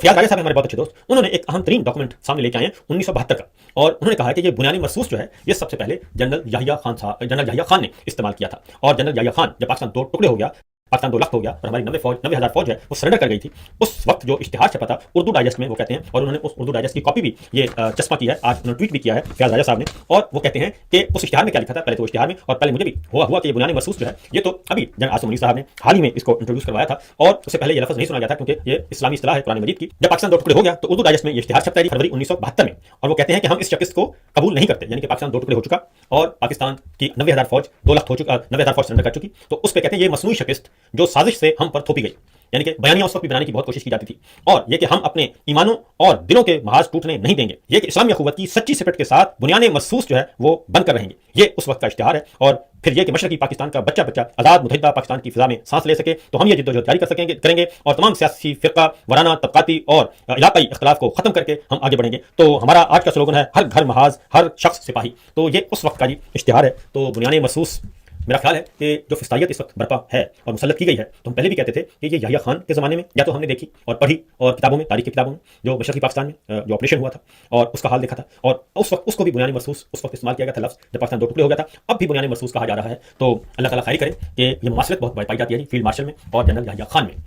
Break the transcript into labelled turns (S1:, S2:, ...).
S1: फयाज राजा साहब हमारे बहुत अच्छे दोस्त, उन्होंने एक अहम तरीन डॉक्यूमेंट सामने लेके आए हैं 1972 का, और उन्होंने कहा है कि ये बुनियादी महसूस जो है ये सबसे पहले जनरल याहिया खान ने इस्तेमाल किया था। और जनरल याहिया खान जब पाकिस्तान दो टुकड़े हो गया, पाकिस्तान 2 लाख हो गया और हमारी 90,000 फौज है वो सरेंडर कर गई थी, उस वक्त जो इश्तिहार छपा था उर्दू डाइजेस्ट में, वो कहते हैं, और उन्होंने उस उर्दू डाइजेस्ट की कॉपी भी ये चस्पा की है, आज उन्होंने ट्वीट भी किया है फयाज राजा साहब ने, और वो कहते हैं कि उस इश्तिहार में क्या लिखा था, पहले तो इश्तिहार में, और पहले मुझे भी हुआ कि ये बुनियादी महसूस जो है ये तो अभी जनरल आसिम मुनीर साहब ने हाल ही में इसको इंट्रोड्यूस करवाया था, और उससे पहले ये लफ्ज़ नहीं सुना गया था क्योंकि ये इस्लामी इस्तिलाह है कुरान मजीद की। जब पाकिस्तान 2 टुकड़े हो गया तो उर्दू डाइजेस्ट में ये इश्तिहार छपता है फरवरी 1972 में, और वो कहते हैं कि हम इस शिकस्त को कबूल नहीं करते, यानी कि पाकिस्तान 2 टुकड़े हो चुका और पाकिस्तान की 90,000 फौज 2 लाख हो चुका, 90,000 फौज सरेंडर कर चुकी, तो उस पर कहते हैं ये मसनूई शिकस्त जो साजिश से हम पर थोपी गई, यानी कि बयानिया उस वक्त भी बनाने की बहुत कोशिश की जाती थी, और ये कि हम अपने ईमानों और दिलों के महाज टूटने नहीं देंगे, ये कि इस्लामी अखुवत की सच्ची सिपट के साथ बुनियादी महसूस जो है वो बनकर रहेंगे, ये उस वक्त का इश्तिहार है। और फिर ये कि मशरकी पाकिस्तान का बच्चा आज़ाद मुतहिदा पाकिस्तान की फिजा में सांस ले सके, तो हम ये जिद्दोजहद जारी करेंगे और तमाम सियासी फ़िरका वराना तबकाती और इलाकाई इख्तलाफ को ख़त्म करके हम आगे बढ़ेंगे। तो हमारा आज का स्लोगन है हर घर महाज हर शख्स सिपाही, तो ये उस वक्त का जी इश्तिहार है। तो बुनियादी महसूस मेरा ख्याल है कि जो फिस्तायत इस वक्त बर्पा है और मुसल्लत की गई है, तो हम पहले भी कहते थे कि ये याहिया खान के ज़माने में या तो हमने देखी और पढ़ी और किताबों में, तारीख की किताबों में, जो मशरकी पाकिस्तान में जो ऑपरेशन हुआ था और उसका हाल देखा था, और उस वक्त उसको भी बुनियादी महसूस उस वक्त इस्तेमाल किया गया था लफ्ज़ जब पाकिस्तान 2 टुकड़े हो गया था, अब भी बुनियादी महसूस कहा जा रहा है। तो अल्लाह ताला खैर करे कि ये मुमासलत बहुत पाई जाती है फील्ड मार्शल में और जनरल याहिया खान में।